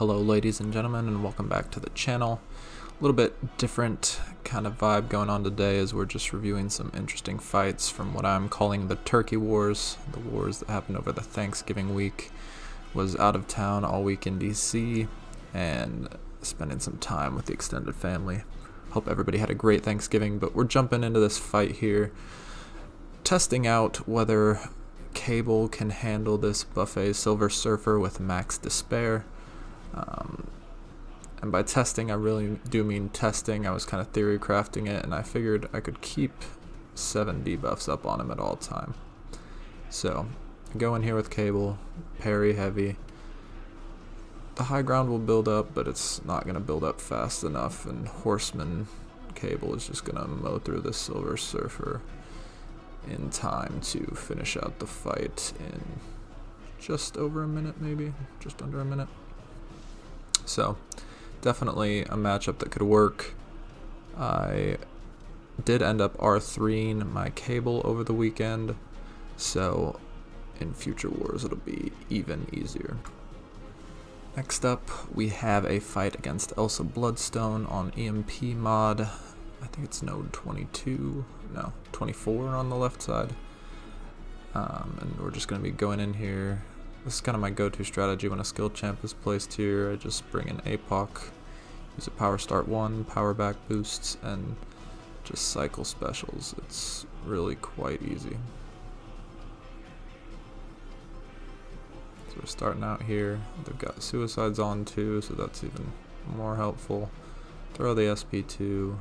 Hello ladies and gentlemen, and welcome back to the channel. A little bit different kind of vibe going on today as we're just reviewing some interesting fights from what I'm calling the Turkey Wars. The wars that happened over the Thanksgiving week. Was out of town all week in DC and spending some time with the extended family. Hope everybody had a great Thanksgiving, but we're jumping into this fight here, testing out whether Cable can handle this buffet Silver Surfer with max despair. And by testing, I really do mean testing. I was kind of theory crafting it, and I figured I could keep 7 debuffs up on him at all time. So, go in here with Cable, parry heavy. The high ground will build up, but it's not going to build up fast enough, and Horseman Cable is just going to mow through the Silver Surfer in time to finish out the fight in just over a minute, maybe just under a minute. So definitely a matchup that could work. I did end up R3ing my Cable over the weekend, so in future wars it'll be even easier. Next up, we have a fight against Elsa Bloodstone on EMP mod. I think it's node 24 on the left side. And we're just going to be going in here. This is kind of my go-to strategy when a skill champ is placed here. I just bring in APOC, use a power start 1, power back boosts, and just cycle specials. It's really quite easy. So we're starting out here. They've got suicides on too, so that's even more helpful. Throw the SP2.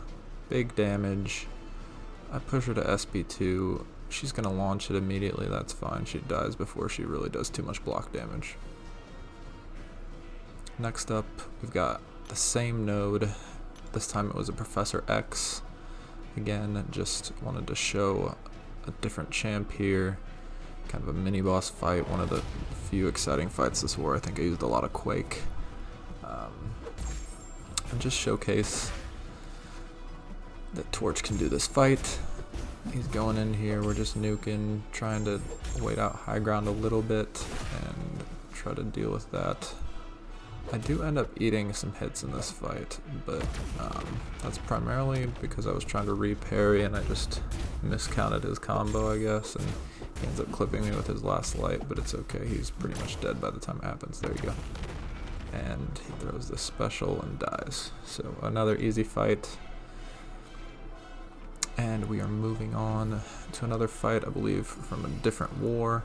Big damage. I push her to SP2. She's going to launch it immediately. That's fine. She dies before she really does too much block damage. Next up, we've got the same node. This time it was a Professor X. Again, just wanted to show a different champ here. Kind of a mini boss fight. One of the few exciting fights this war. I think I used a lot of Quake. And just showcase that Torch can do this fight. He's going in here, we're just nuking, trying to wait out high ground a little bit and try to deal with that. I do end up eating some hits in this fight, but that's primarily because I was trying to re-parry and I just miscounted his combo, I guess, and he ends up clipping me with his last light, but it's okay, he's pretty much dead by the time it happens. There you go. And he throws this special and dies. So another easy fight. And we are moving on to another fight, I believe, from a different war.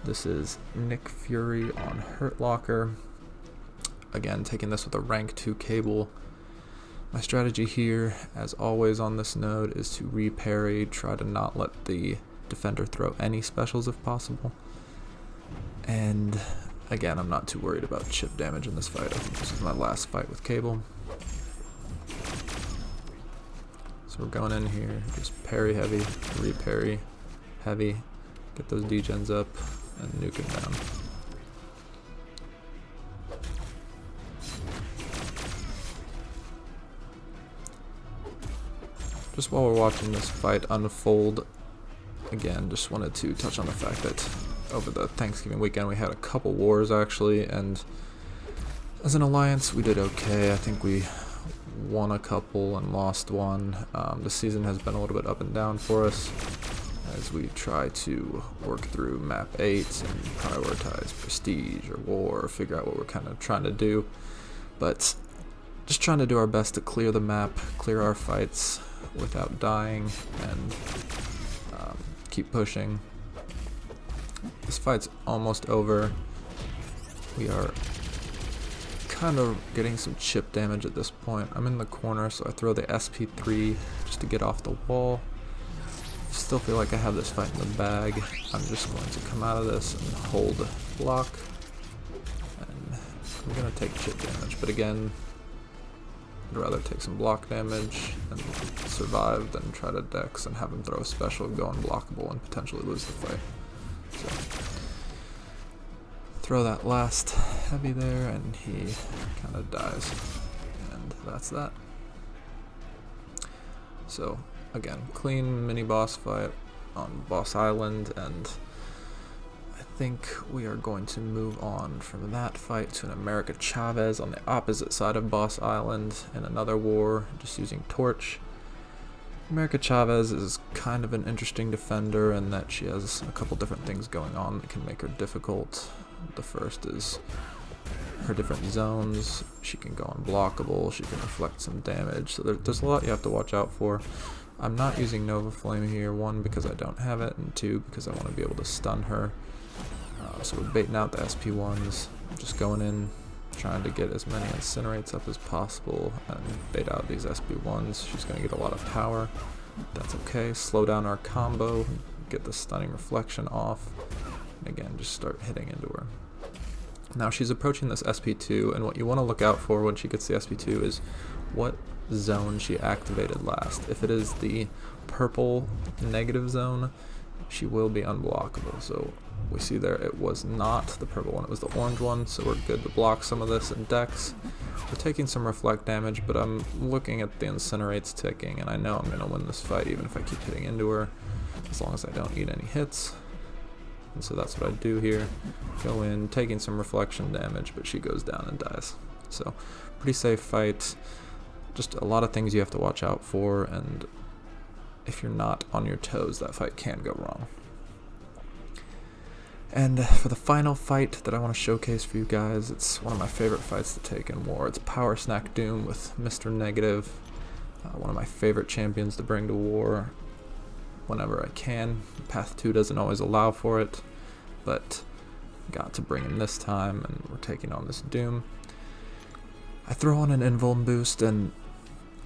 This is Nick Fury on Hurt Locker. Again, taking this with a rank 2 Cable. My strategy here, as always on this node, is to re-parry, try to not let the defender throw any specials if possible. And again, I'm not too worried about chip damage in this fight. I think this is my last fight with Cable. We're going in here, just parry heavy, re-parry heavy, get those degens up, and nuke him down. Just while we're watching this fight unfold, again, just wanted to touch on the fact that over the Thanksgiving weekend we had a couple wars actually, and as an alliance we did okay. I think we won a couple and lost one. The season has been a little bit up and down for us as we try to work through map 8 and prioritize prestige or war, or figure out what we're kind of trying to do, but just trying to do our best to clear the map, clear our fights without dying, and keep pushing. This fight's almost over. We are kind of getting some chip damage at this point. I'm in the corner, so I throw the SP3 just to get off the wall. Still feel like I have this fight in the bag. I'm just going to come out of this and hold block, and I'm gonna take chip damage, but again, I'd rather take some block damage and survive than try to dex and have him throw a special, go unblockable, and potentially lose the fight. So throw that last heavy there, and he kind of dies, and that's that. So again, clean mini boss fight on Boss Island, and I think we are going to move on from that fight to an America Chavez on the opposite side of Boss Island in another war, just using Torch. America Chavez is kind of an interesting defender in that she has a couple different things going on that can make her difficult. The first is her different zones. She can go unblockable, she can reflect some damage, so there's a lot you have to watch out for. I'm not using Nova Flame here, one, because I don't have it, and two, because I want to be able to stun her. So we're baiting out the SP1s, just going in, trying to get as many incinerates up as possible, and bait out these SP1s. She's going to get a lot of power. That's okay. Slow down our combo, get the stunning reflection off, and again, just start hitting into her. Now she's approaching this SP2, and what you want to look out for when she gets the SP2 is what zone she activated last. If it is the purple negative zone, she will be unblockable. So we see there it was not the purple one, it was the orange one, so we're good to block some of this in Dex. We're taking some reflect damage, but I'm looking at the incinerates ticking, and I know I'm going to win this fight even if I keep hitting into her, as long as I don't eat any hits. And so that's what I do here. Go in, taking some reflection damage, but she goes down and dies. So pretty safe fight. Just a lot of things you have to watch out for, and if you're not on your toes, that fight can go wrong. And for the final fight that I want to showcase for you guys, it's one of my favorite fights to take in war. It's Power Snack Doom with Mr. Negative, one of my favorite champions to bring to war whenever I can. Path 2 doesn't always allow for it, but got to bring him this time, and we're taking on this Doom. I throw on an invuln boost, and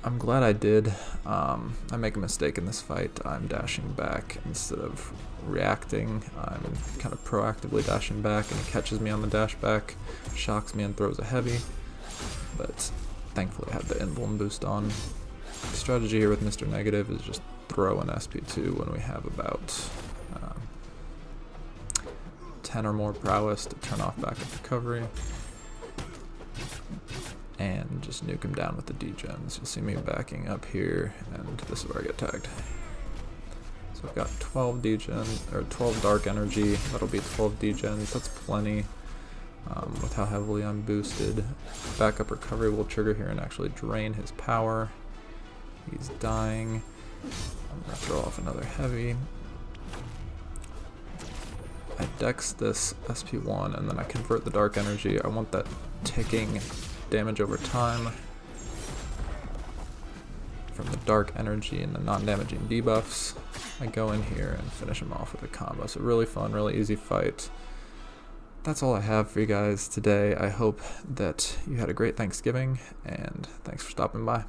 I'm glad I did. I make a mistake in this fight. I'm dashing back instead of reacting. I'm kind of proactively dashing back, and he catches me on the dash back, shocks me and throws a heavy, but thankfully I had the invuln boost on. The strategy here with Mr. Negative is just throw an SP2 when we have about 10 or more prowess to turn off backup recovery, and just nuke him down with the degens. You'll see me backing up here, and this is where I get tagged. So I've got 12 degen, or 12 dark energy. That'll be 12 degens. That's plenty with how heavily I'm boosted. Backup recovery will trigger here and actually drain his power. He's dying. I'm gonna throw off another heavy. I dex this SP1, and then I convert the dark energy. I want that ticking damage over time from the dark energy and the non-damaging debuffs. I go in here and finish him off with a combo. So really fun, really easy fight. That's all I have for you guys today. I hope that you had a great Thanksgiving, and thanks for stopping by.